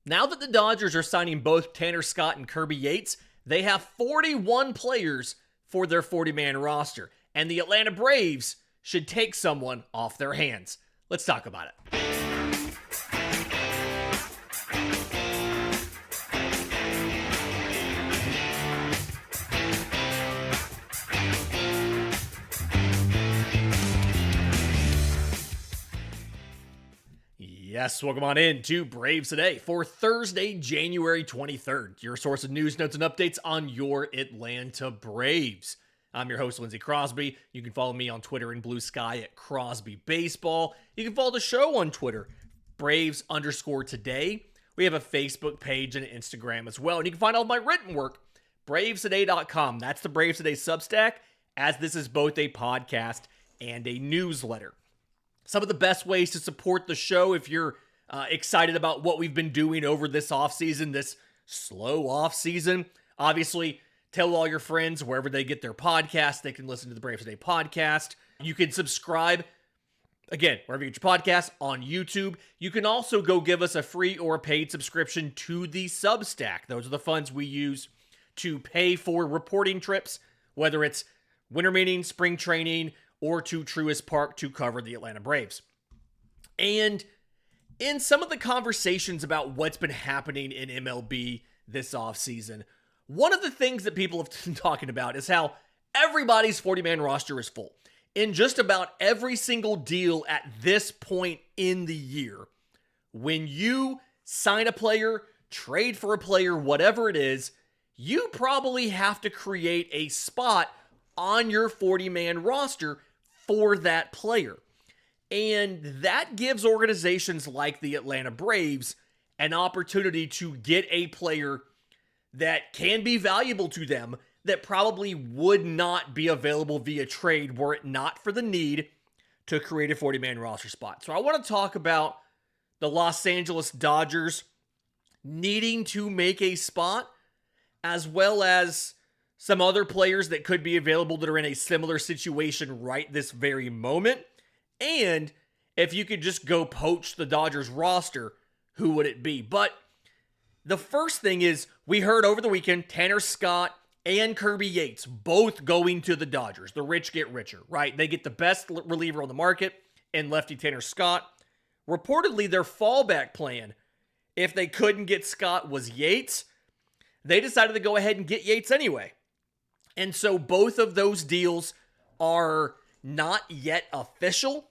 Now that the Dodgers are signing both Tanner Scott and Kirby Yates, they have 41 players for their 40-man roster, and the Atlanta Braves should take someone off their hands. Let's talk about it. Yes, welcome on in to Braves Today for Thursday, January 23rd. Your source of news, notes, and updates on your Atlanta Braves. I'm your host, Lindsay Crosby. You can follow me on Twitter and Blue Sky at Crosby Baseball. You can follow the show on Twitter, Braves_today. We have a Facebook page and an Instagram as well. And you can find all of my written work, BravesToday.com. That's the Braves Today Substack, as this is both a podcast and a newsletter. Some of the best ways to support the show if you're excited about what we've been doing over this offseason, this slow offseason. Obviously, tell all your friends wherever they get their podcast, they can listen to the Braves Today podcast. You can subscribe, again, wherever you get your podcast, on YouTube. You can also go give us a free or a paid subscription to the Substack. Those are the funds we use to pay for reporting trips, whether it's winter meetings, spring training, or to Truist Park to cover the Atlanta Braves. And in some of the conversations about what's been happening in MLB this offseason, one of the things that people have been talking about is how everybody's 40-man roster is full. In just about every single deal at this point in the year, when you sign a player, trade for a player, whatever it is, you probably have to create a spot on your 40-man roster for that player. And that gives organizations like the Atlanta Braves an opportunity to get a player that can be valuable to them that probably would not be available via trade were it not for the need to create a 40-man roster spot. So I want to talk about the Los Angeles Dodgers needing to make a spot, as well as some other players that could be available that are in a similar situation right this very moment. And if you could just go poach the Dodgers roster, who would it be? But the first thing is, we heard over the weekend, Tanner Scott and Kirby Yates both going to the Dodgers. The rich get richer, right? They get the best reliever on the market in lefty Tanner Scott. Reportedly, their fallback plan, if they couldn't get Scott, was Yates. They decided to go ahead and get Yates anyway. And so both of those deals are not yet official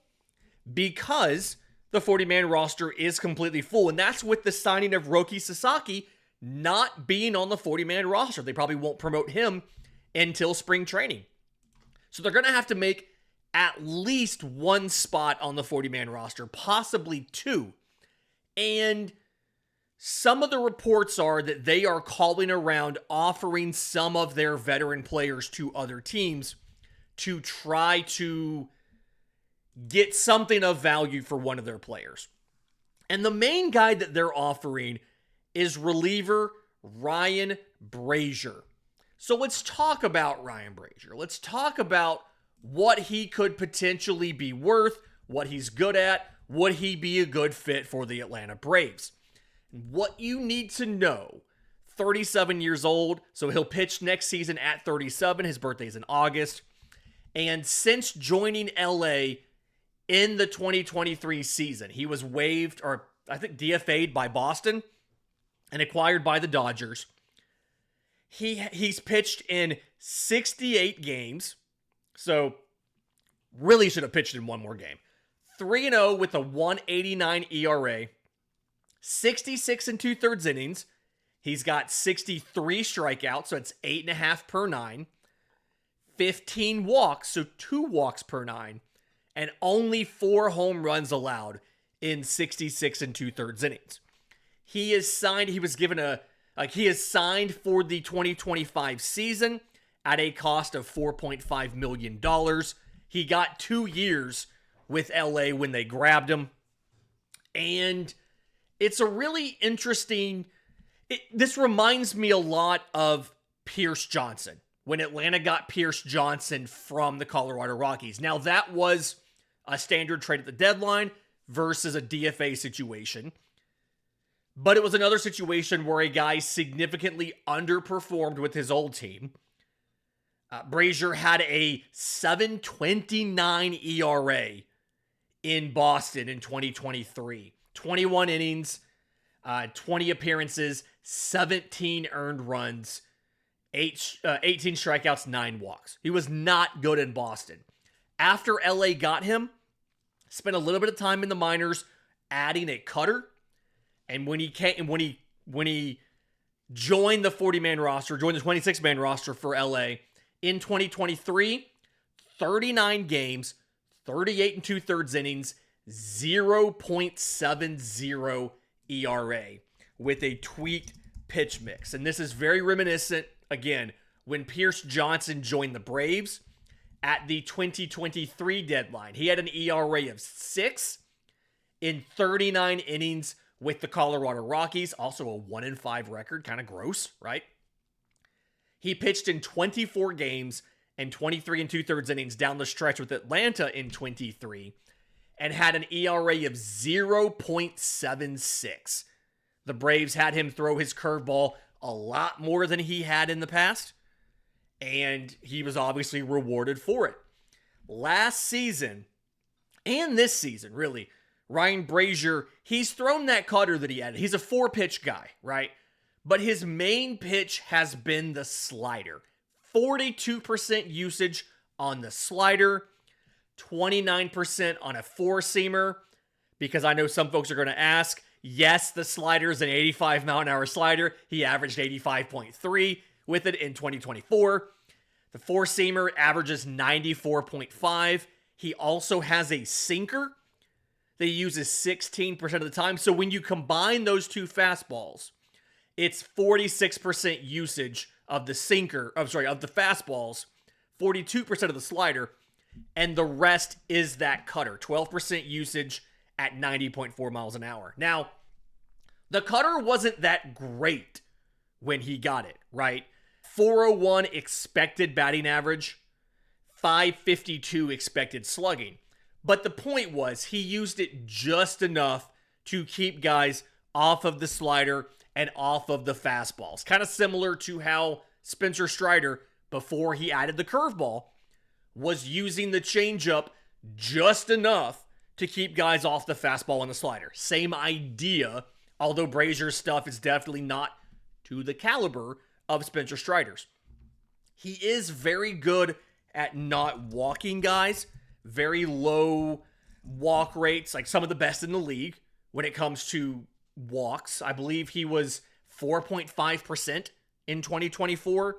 because the 40-man roster is completely full. And that's with the signing of Roki Sasaki not being on the 40-man roster. They probably won't promote him until spring training. So they're going to have to make at least one spot on the 40-man roster, possibly two. And some of the reports are that they are calling around offering some of their veteran players to other teams to try to get something of value for one of their players. And the main guy that they're offering is reliever Ryan Brazier. So let's talk about Ryan Brazier. Let's talk about what he could potentially be worth, what he's good at, would he be a good fit for the Atlanta Braves? What you need to know, 37 years old, so he'll pitch next season at 37. His birthday's in August. And since joining LA in the 2023 season, he was waived, or I think DFA'd by Boston and acquired by the Dodgers. He's pitched in 68 games, so really should have pitched in one more game. 3-0 with a 1.89 ERA. 66 and 2/3 innings. He's got 63 strikeouts, so it's 8.5 per 9. 15 walks, so 2 walks per 9. And only 4 home runs allowed in 66 and 2/3 innings. He is signed, he is signed for the 2025 season at a cost of $4.5 million. He got 2 years with LA when they grabbed him. And it's a really interesting, this reminds me a lot of Pierce Johnson, when Atlanta got Pierce Johnson from the Colorado Rockies. Now, that was a standard trade at the deadline versus a DFA situation. But it was another situation where a guy significantly underperformed with his old team. Brazier had a 7.29 ERA in Boston in 2023. 21 innings, 20 appearances, 17 earned runs, 18 strikeouts, 9 walks. He was not good in Boston. After LA got him, spent a little bit of time in the minors adding a cutter. And when he joined the 40-man roster, joined the 26-man roster for LA in 2023, 39 games, 38 and 2/3 innings, 0.70 ERA with a tweaked pitch mix. And this is very reminiscent, again, when Pierce Johnson joined the Braves at the 2023 deadline. He had an ERA of 6 in 39 innings with the Colorado Rockies, also a 1-5 record, kind of gross, right? He pitched in 24 games and 23 and 2/3 innings down the stretch with Atlanta in 23 and had an ERA of 0.76. The Braves had him throw his curveball a lot more than he had in the past, and he was obviously rewarded for it. Last season, and this season, really, Ryan Brazier, he's thrown that cutter that he had. He's a 4-pitch guy, right? But his main pitch has been the slider. 42% usage on the slider, 29% on a 4-seamer, because I know some folks are going to ask, yes, the slider is an 85-mile-an-hour slider. He averaged 85.3 with it in 2024. The 4-seamer averages 94.5. He also has a sinker that he uses 16% of the time. So when you combine those two fastballs, it's 46% usage of the of the fastballs, 42% of the slider, and the rest is that cutter, 12% usage at 90.4 miles an hour. Now, the cutter wasn't that great when he got it, right? 401 expected batting average, 552 expected slugging. But the point was, he used it just enough to keep guys off of the slider and off of the fastballs. Kind of similar to how Spencer Strider, before he added the curveball, was using the changeup just enough to keep guys off the fastball and the slider. Same idea, although Brazier's stuff is definitely not to the caliber of Spencer Strider's. He is very good at not walking guys. Very low walk rates, like some of the best in the league when it comes to walks. I believe he was 4.5% in 2024.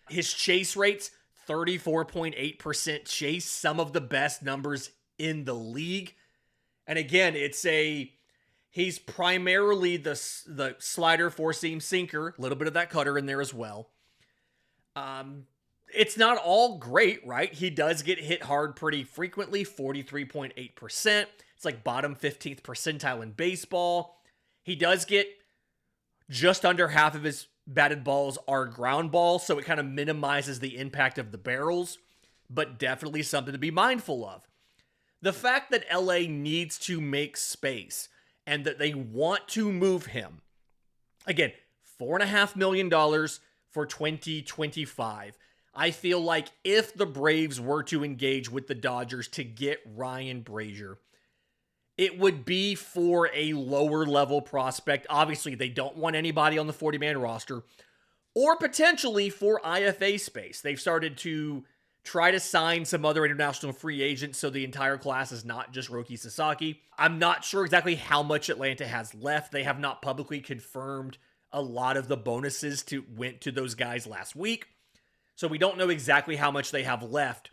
His chase rates, 34.8% chase, some of the best numbers in the league. And again, he's primarily the slider, 4-seam sinker, a little bit of that cutter in there as well. It's not all great, right? He does get hit hard pretty frequently, 43.8%. It's like bottom 15th percentile in baseball. He does get just under half of his batted balls are ground balls, so it kind of minimizes the impact of the barrels, but definitely something to be mindful of. The fact that LA needs to make space and that they want to move him. Again, $4.5 million for 2025. I feel like if the Braves were to engage with the Dodgers to get Ryan Brazier, it would be for a lower level prospect. Obviously, they don't want anybody on the 40-man roster, or potentially for IFA space. They've started to try to sign some other international free agents so the entire class is not just Roki Sasaki. I'm not sure exactly how much Atlanta has left. They have not publicly confirmed a lot of the bonuses went to those guys last week. So we don't know exactly how much they have left.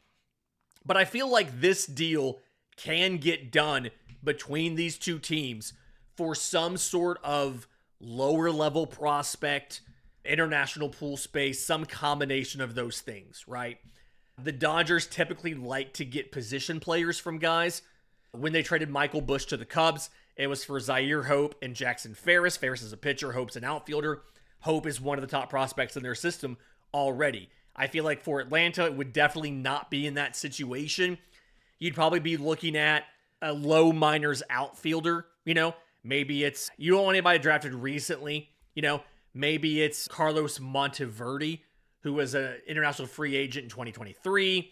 But I feel like this deal can get done between these two teams for some sort of lower level prospect, international pool space, some combination of those things, right? The Dodgers typically like to get position players from guys. When they traded Michael Busch to the Cubs, it was for Zaire Hope and Jackson Ferris. Ferris is a pitcher, Hope's an outfielder. Hope is one of the top prospects in their system already. I feel like for Atlanta, it would definitely not be in that situation. You'd probably be looking at a low minors outfielder, Maybe it's you don't want anybody drafted recently. Maybe it's Carlos Monteverde, who was an international free agent in 2023.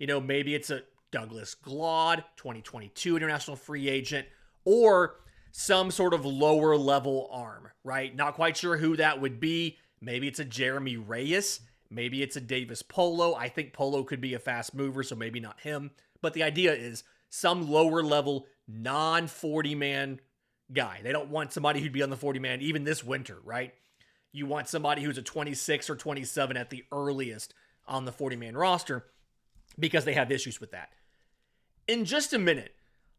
Maybe it's a Douglas Glaude, 2022 international free agent, or some sort of lower level arm, right? Not quite sure who that would be. Maybe it's a Jeremy Reyes. Maybe it's a Davis Polo. I think Polo could be a fast mover, so maybe not him. But the idea is some lower level non-40 man guy. They don't want somebody who'd be on the 40 man even this winter, right? You want somebody who's a 26 or 27 at the earliest on the 40 man roster because they have issues with that. In just a minute,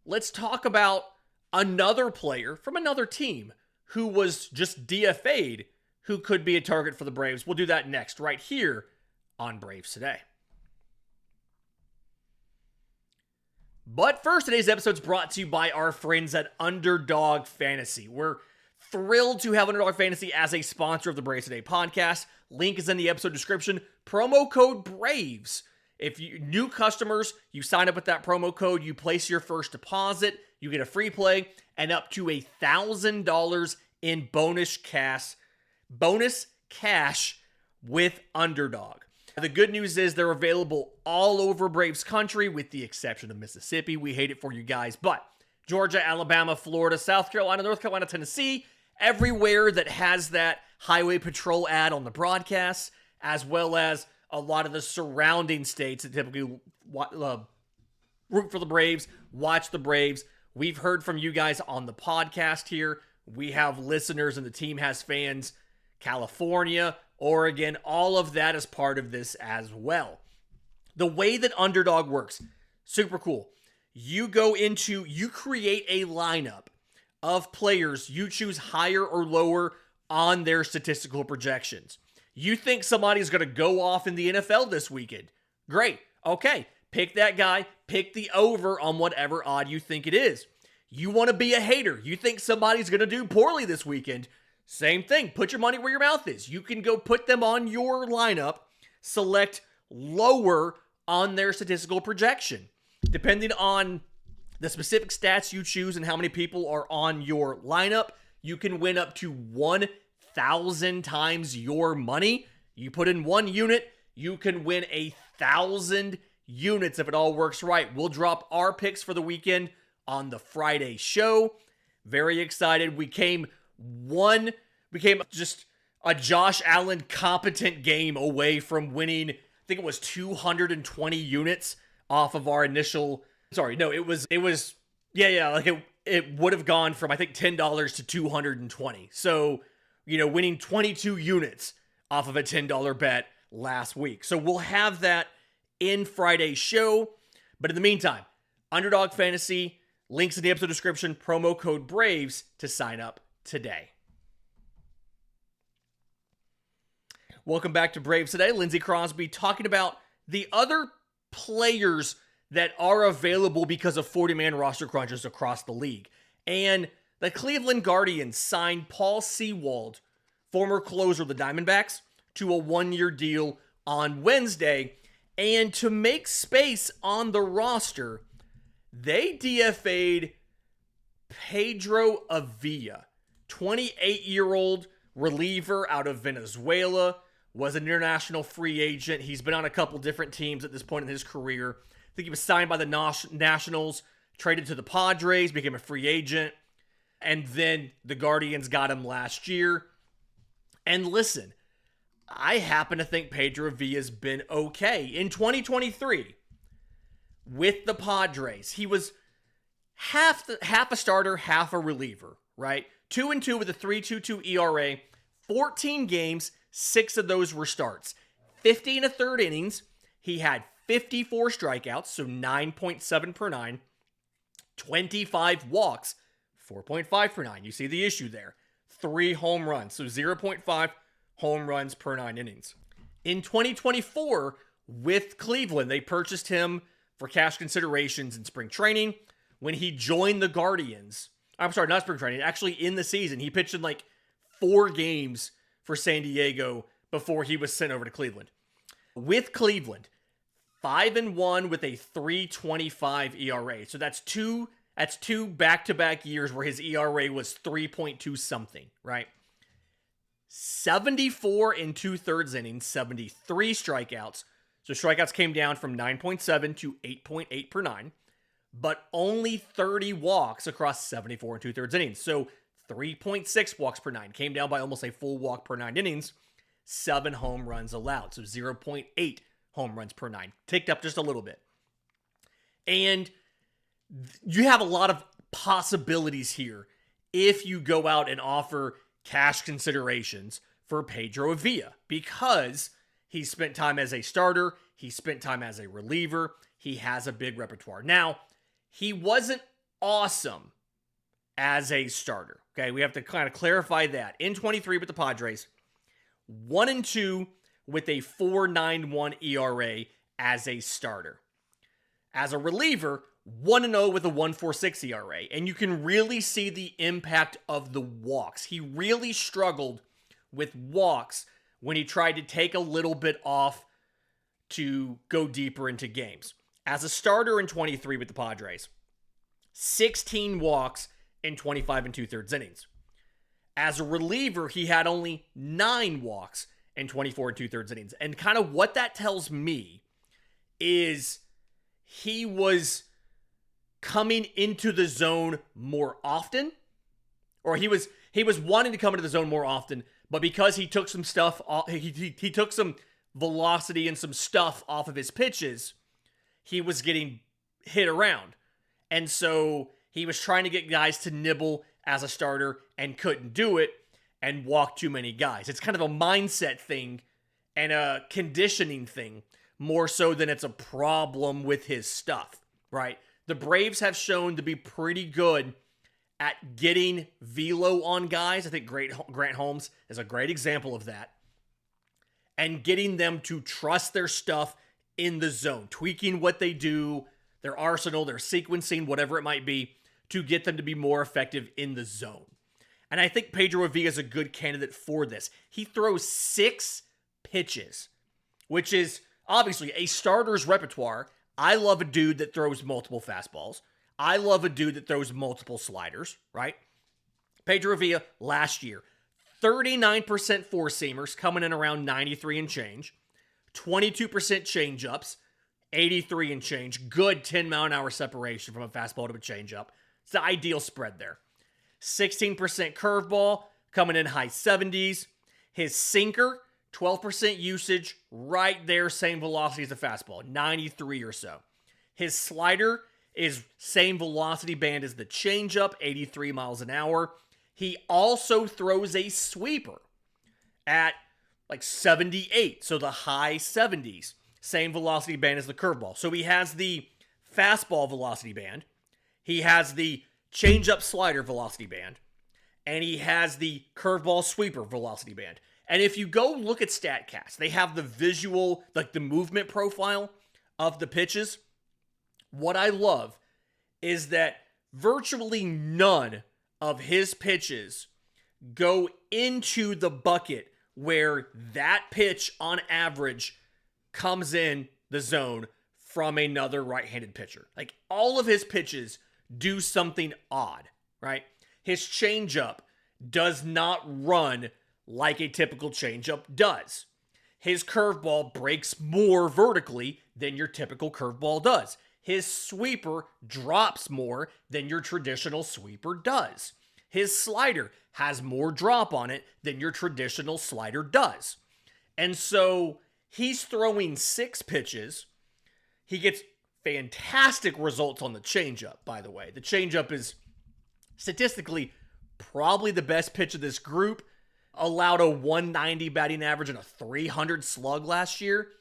let's talk about another player from another team who was just DFA'd who could be a target for the Braves. We'll do that next, right here on Braves Today. But first, today's episode is brought to you by our friends at Underdog Fantasy. We're thrilled to have Underdog Fantasy as a sponsor of the Braves Today podcast. Link is in the episode description. Promo code BRAVES. If you new customers, you sign up with that promo code, you place your first deposit, you get a free play, and up to $1,000 in bonus cash with Underdog. The good news is they're available all over Braves country with the exception of Mississippi. We hate it for you guys, but Georgia, Alabama, Florida, South Carolina, North Carolina, Tennessee, everywhere that has that highway patrol ad on the broadcast, as well as a lot of the surrounding states that typically root for the Braves, watch the Braves. We've heard from you guys on the podcast here. We have listeners and the team has fans. California, Oregon, all of that is part of this as well. The way that Underdog works, super cool. You create a lineup of players. You choose higher or lower on their statistical projections. You think somebody's going to go off in the NFL this weekend. Great. Okay. Pick that guy. Pick the over on whatever odd you think it is. You want to be a hater. You think somebody's going to do poorly this weekend. Same thing. Put your money where your mouth is. You can go put them on your lineup. Select lower on their statistical projection. Depending on the specific stats you choose and how many people are on your lineup, you can win up to 1,000 times your money. You put in 1 unit, you can win 1,000 units if it all works right. We'll drop our picks for the weekend on the Friday show. Very excited. We became just a Josh Allen competent game away from winning. I think it was 220 units off of our initial. Sorry, no, it was like it would have gone from I think $10 to 220. So, winning 22 units off of a $10 bet last week. So we'll have that in Friday's show. But in the meantime, Underdog Fantasy, links in the episode description, promo code BRAVES to sign up today. Welcome back to Braves Today. Lindsay Crosby talking about the other players that are available because of 40-man roster crunches across the league. And the Cleveland Guardians signed Paul Sewald, former closer of the Diamondbacks, to a 1-year deal on Wednesday. And to make space on the roster, they DFA'd Pedro Avila, 28-year-old reliever out of Venezuela, was an international free agent. He's been on a couple different teams at this point in his career. I think he was signed by the Nationals, traded to the Padres, became a free agent, and then the Guardians got him last year. And listen, I happen to think Pedro Avila's been okay. In 2023, with the Padres, he was half a starter, half a reliever, right? 2-2 with a 3.22 ERA, 14 games, 6 of those were starts. 50 1/3 innings. He had 54 strikeouts, so 9.7 per 9. 25 walks, 4.5 per 9. You see the issue there. 3 home runs, so 0.5 home runs per 9 innings. In 2024, with Cleveland, they purchased him for cash considerations in spring training. When he joined the Guardians, I'm sorry, not spring training, actually in the season, he pitched in like 4 games for San Diego before he was sent over to Cleveland. With Cleveland, 5-1 with a 3.25 ERA. So that's 2 That's 2 back-to-back years where his ERA was 3.2 something, right? 74 and 2/3 innings, 73 strikeouts. So strikeouts came down from 9.7 to 8.8 per 9, but only 30 walks across 74 and 2/3 innings. So 3.6 walks per 9, came down by almost a full walk per 9 innings. 7 home runs allowed, so 0.8 home runs per 9, ticked up just a little bit. And you have a lot of possibilities here if you go out and offer cash considerations for Pedro Avila, because he spent time as a starter, he spent time as a reliever, he has a big repertoire. Now, he wasn't awesome as a starter, okay? We have to kind of clarify that. In 23 with the Padres, 1-2 with a 4.91 ERA as a starter. As a reliever, 1-0 with a 1.46 ERA. And you can really see the impact of the walks. He really struggled with walks when he tried to take a little bit off to go deeper into games. As a starter in 23 with the Padres, 16 walks in 25 and 2/3 innings. As a reliever, he had only 9 walks in 24 and 2/3 innings. And kind of what that tells me is he was coming into the zone more often, or he was wanting to come into the zone more often, but because he took some stuff off, he took some velocity and some stuff off of his pitches, he was getting hit around. And so he was trying to get guys to nibble as a starter and couldn't do it and walk too many guys. It's kind of a mindset thing and a conditioning thing more so than it's a problem with his stuff, right? The Braves have shown to be pretty good at getting velo on guys. I think Grant Holmes is a great example of that. And getting them to trust their stuff in the zone, tweaking what they do, their arsenal, their sequencing, whatever it might be, to get them to be more effective in the zone. And I think Pedro Avila is a good candidate for this. He throws 6 pitches, which is obviously a starter's repertoire. I love a dude that throws multiple fastballs. I love a dude that throws multiple sliders, right? Pedro Avila last year, 39% four-seamers coming in around 93 and change, 22% change-ups, 83 and change, good 10-mile-an-hour separation from a fastball to a change-up. It's the ideal spread there. 16% curveball, coming in high 70s. His sinker, 12% usage, right there, same velocity as the fastball, 93 or so. His slider is same velocity band as the changeup, 83 miles an hour. He also throws a sweeper at like 78, so the high 70s, same velocity band as the curveball. So he has the fastball velocity band, he has the changeup slider velocity band, and he has the curveball sweeper velocity band. And if you go look at StatCast, they have the visual, like the movement profile of the pitches. What I love is that virtually none of his pitches go into the bucket where that pitch on average comes in the zone from another right-handed pitcher. Like all of his pitches do something odd, right? His changeup does not run like a typical changeup does. His curveball breaks more vertically than your typical curveball does. His sweeper drops more than your traditional sweeper does. His slider has more drop on it than your traditional slider does. And so he's throwing 6 pitches. He gets fantastic results on the changeup, by the way. The changeup is statistically probably the best pitch of this group. Allowed a 190 batting average and a 300 slug last year.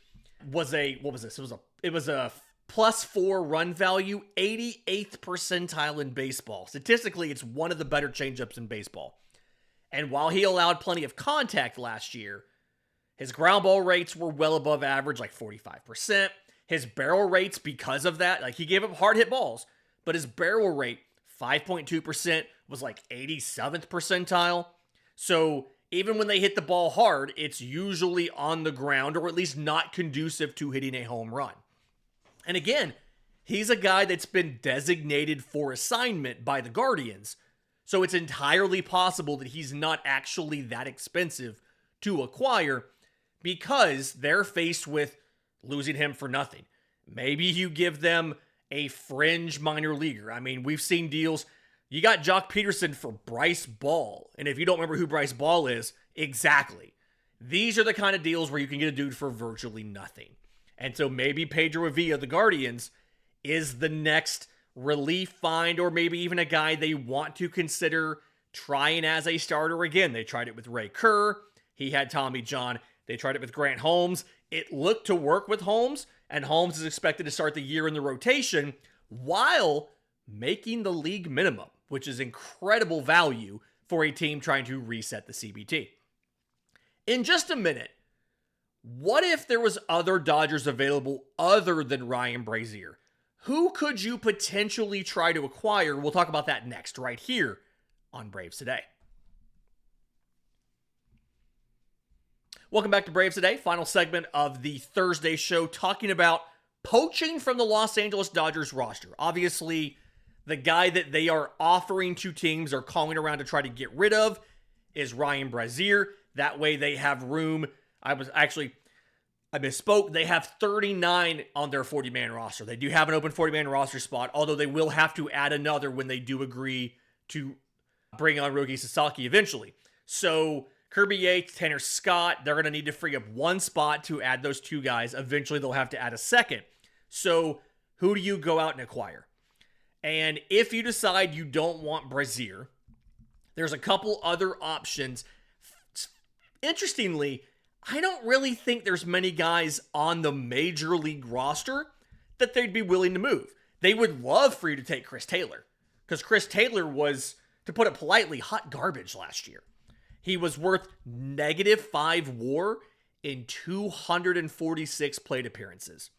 It was a +4 run value, 88th percentile in baseball. Statistically, it's one of the better changeups in baseball. And while he allowed plenty of contact last year, his ground ball rates were well above average, like 45%. His barrel rates, because of that, like he gave up hard hit balls, but his barrel rate, 5.2%, was like 87th percentile. So even when they hit the ball hard, it's usually on the ground or at least not conducive to hitting a home run. And again, He's a guy that's been designated for assignment by the Guardians, so it's entirely possible that he's not actually that expensive to acquire because they're faced with losing him for nothing. Maybe you give them a fringe minor leaguer. I mean, we've seen deals. You got Jock Peterson for Bryce Ball, and if you don't remember who Bryce Ball is, exactly. These are the kind of deals where you can get a dude for virtually nothing. And so maybe Pedro Avila, the Guardians, is the next relief find, or maybe even a guy they want to consider trying as a starter again. They tried it with Ray Kerr. He had Tommy John. They tried it with Grant Holmes. It looked to work with Holmes, and Holmes is expected to start the year in the rotation while making the league minimum, which is incredible value for a team trying to reset the CBT. In just a minute, what if there was other Dodgers available other than Ryan Brazier? Who could you potentially try to acquire? We'll talk about that next, right here on Braves Today. Welcome back to Braves Today, final segment of the Thursday show, talking about poaching from the Los Angeles Dodgers roster. Obviously, the guy that they are offering to teams or calling around to try to get rid of is Ryan Brazier. That way they have room. I misspoke. They have 39 on their 40-man roster. They do have an open 40-man roster spot, although they will have to add another when they do agree to bring on Roki Sasaki eventually. So Kirby Yates, Tanner Scott, they're going to need to free up one spot to add those two guys. Eventually they'll have to add a second. So who do you go out and acquire? And if you decide you don't want Brazier, there's a couple other options. Interestingly, I don't really think there's many guys on the major league roster that they'd be willing to move. They would love for you to take Chris Taylor, because Chris Taylor was, to put it politely, hot garbage last year. He was worth -5 WAR in 246 plate appearances.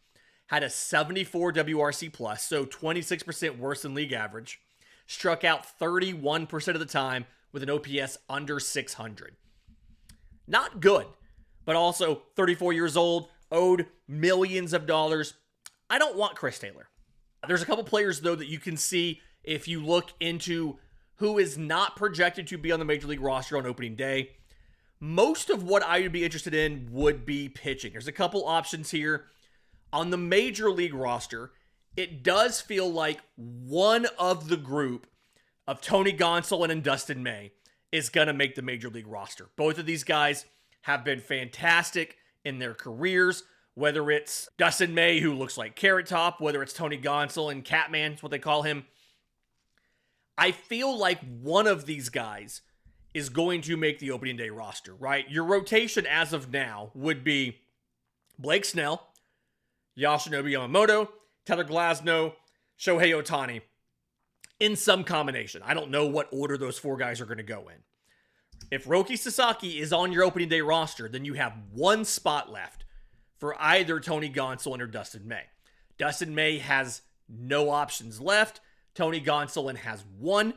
Had a 74 WRC plus, so 26% worse than league average. Struck out 31% of the time with an OPS under 600. Not good, but also 34 years old, owed millions of dollars. I don't want Chris Taylor. There's a couple players, though, that you can see if you look into who is not projected to be on the Major League roster on opening day. Most of what I would be interested in would be pitching. There's a couple options here. On the Major League roster, it does feel like one of the group of Tony Gonsolin and Dustin May is going to make the Major League roster. Both of these guys have been fantastic in their careers, whether it's Dustin May, who looks like Carrot Top, whether it's Tony Gonsolin, Catman, is what they call him. I feel like one of these guys is going to make the opening day roster, right? Your rotation as of now would be Blake Snell, Yoshinobu Yamamoto, Taylor Glasnow, Shohei Ohtani, in some combination. I don't know what order those four guys are going to go in. If Roki Sasaki is on your opening day roster, then you have one spot left for either Tony Gonsolin or Dustin May. Dustin May has no options left. Tony Gonsolin has one.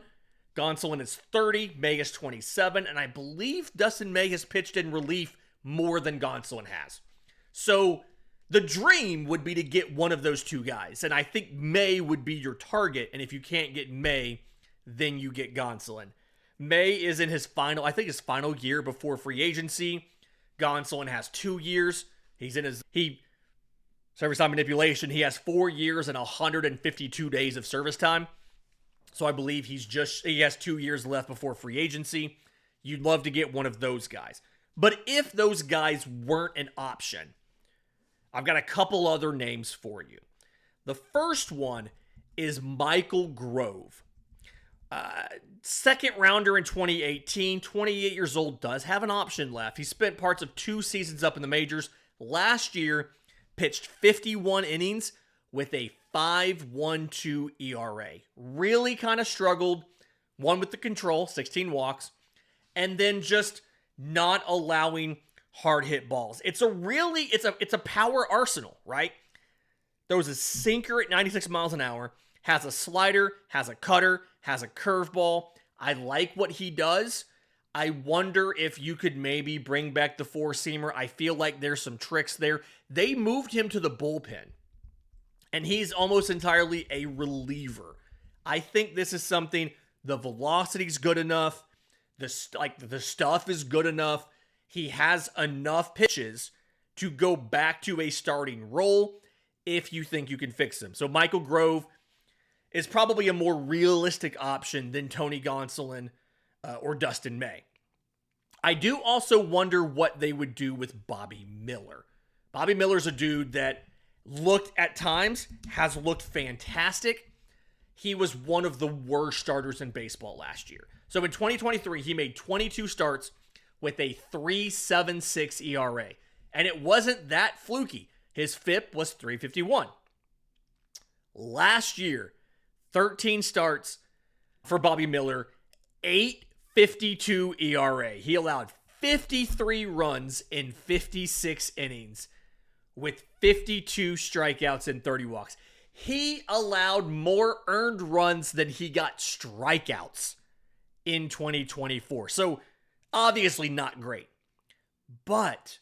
Gonsolin is 30, May is 27, and I believe Dustin May has pitched in relief more than Gonsolin has. So the dream would be to get one of those two guys, and I think May would be your target, and if you can't get May, then you get Gonsolin. May is in his final year before free agency. Gonsolin has 2 years. Service time manipulation, he has 4 years and 152 days of service time. So I believe he has 2 years left before free agency. You'd love to get one of those guys. But if those guys weren't an option, I've got a couple other names for you. The first one is Michael Grove. Second rounder in 2018, 28 years old, does have an option left. He spent parts of 2 seasons up in the majors. Last year, pitched 51 innings with a 5.12 ERA. Really kind of struggled. One with the control, 16 walks, and then just not allowing hard hit balls. It's a power arsenal, right? Throws a sinker at 96 miles an hour, has a slider, has a cutter, has a curveball. I like what he does. I wonder if you could maybe bring back the four-seamer. I feel like there's some tricks there. They moved him to the bullpen. and he's almost entirely a reliever. I think this is something, the velocity's good enough, the stuff is good enough. He has enough pitches to go back to a starting role if you think you can fix him. So Michael Grove is probably a more realistic option than Tony Gonsolin or Dustin May. I do also wonder what they would do with Bobby Miller. Bobby Miller's a dude that has looked fantastic. He was one of the worst starters in baseball last year. So in 2023, he made 22 starts with a 3.76 ERA. And it wasn't that fluky. His FIP was 3.51. Last year, 13 starts for Bobby Miller, 8.52 ERA. He allowed 53 runs in 56 innings with 52 strikeouts and 30 walks. He allowed more earned runs than he got strikeouts in 2024. So obviously not great. But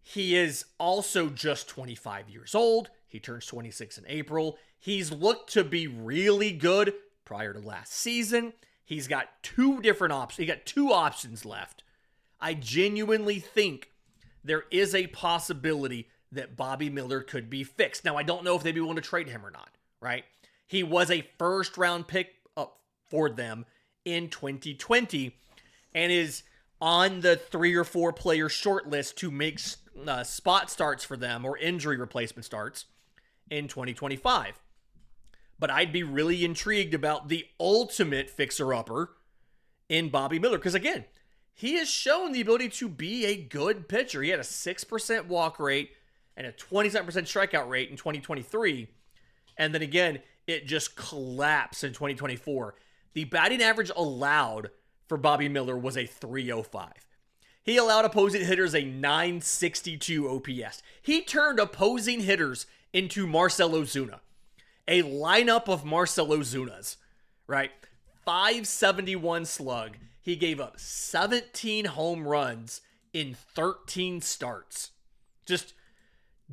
he is also just 25 years old. He turns 26 in April. He's looked to be really good prior to last season. He's got two different options. He got two options left. I genuinely think there is a possibility that Bobby Miller could be fixed. Now, I don't know if they'd be willing to trade him or not, right? He was a first-round pick up for them in 2020 and is on the 3 or 4 player short list to make spot starts for them or injury replacement starts in 2025. But I'd be really intrigued about the ultimate fixer-upper in Bobby Miller. Because again, he has shown the ability to be a good pitcher. He had a 6% walk rate and a 27% strikeout rate in 2023. And then again, it just collapsed in 2024. The batting average allowed for Bobby Miller was a 305. He allowed opposing hitters a 962 OPS. He turned opposing hitters into Marcell Ozuna. A lineup of Marcell Ozunas, right? 571 slug. He gave up 17 home runs in 13 starts. Just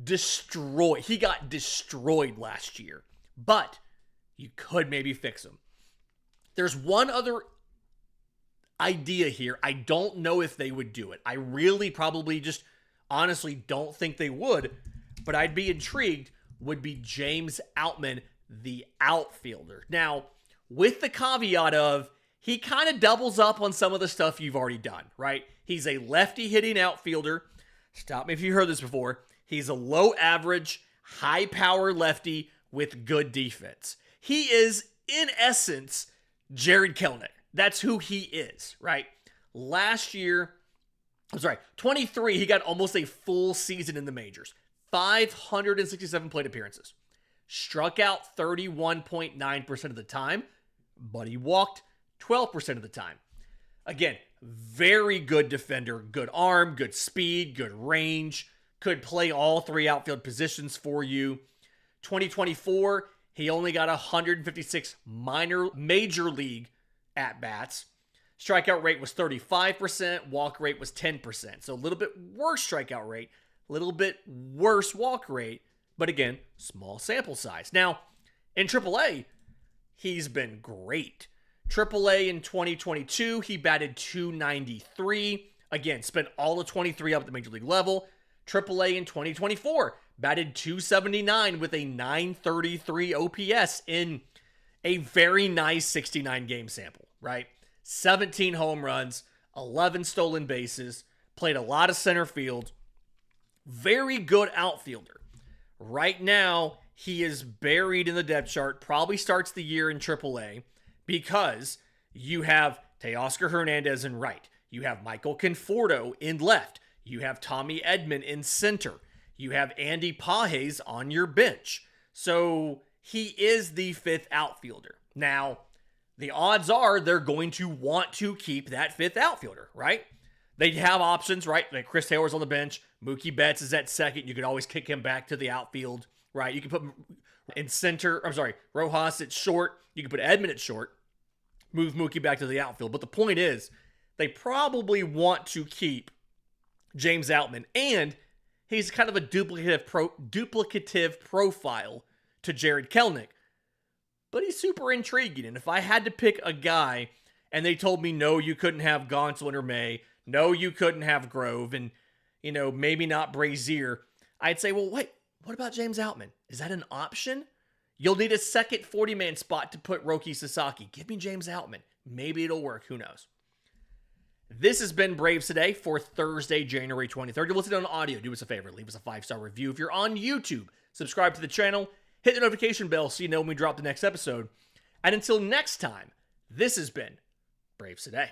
destroyed. He got destroyed last year. But you could maybe fix him. There's one other idea here. I don't know if they would do it. I really probably just honestly don't think they would, but I'd be intrigued, would be James Outman, the outfielder. Now, with the caveat of he kind of doubles up on some of the stuff you've already done, right? He's a lefty hitting outfielder. Stop me if you heard this before. He's a low average, high power lefty with good defense. He is, in essence, Jared Kelenic. That's who he is, right? Last year, 23, he got almost a full season in the majors. 567 plate appearances. Struck out 31.9% of the time, but he walked 12% of the time. Again, very good defender, good arm, good speed, good range, could play all 3 outfield positions for you. 2024, he only got 156 major league at-bats. Strikeout rate was 35%, walk rate was 10%. So a little bit worse strikeout rate, a little bit worse walk rate, but again, small sample size. Now, in AAA, he's been great. AAA in 2022, he batted .293. Again, spent all of 23 up at the major league level. AAA in 2024, batted .279 with a 933 OPS in a very nice 69 game sample, right? 17 home runs, 11 stolen bases, played a lot of center field. Very good outfielder. Right now, he is buried in the depth chart, probably starts the year in AAA because you have Teoscar Hernandez in right. You have Michael Conforto in left. You have Tommy Edman in center. You have Andy Pages on your bench. So he is the 5th outfielder. Now, the odds are they're going to want to keep that 5th outfielder, right? They have options, right? Like Chris Taylor's on the bench. Mookie Betts is at second. You could always kick him back to the outfield, right? You can put in center, Rojas at short. You can put Edman at short. Move Mookie back to the outfield. But the point is, they probably want to keep James Outman. And he's kind of a duplicative profile to Jared Kelenic. But he's super intriguing. And if I had to pick a guy and they told me, no, you couldn't have Gonsolin or May, no, you couldn't have Grove, and, maybe not Brazier, I'd say, well, wait, what about James Outman? Is that an option? You'll need a second 40-man spot to put Roki Sasaki. Give me James Outman. Maybe it'll work. Who knows? This has been Braves Today for Thursday, January 23rd. You're listening on audio. Do us a favor. Leave us a 5-star review. If you're on YouTube, subscribe to the channel. Hit the notification bell so you know when we drop the next episode. And until next time, this has been Braves Today.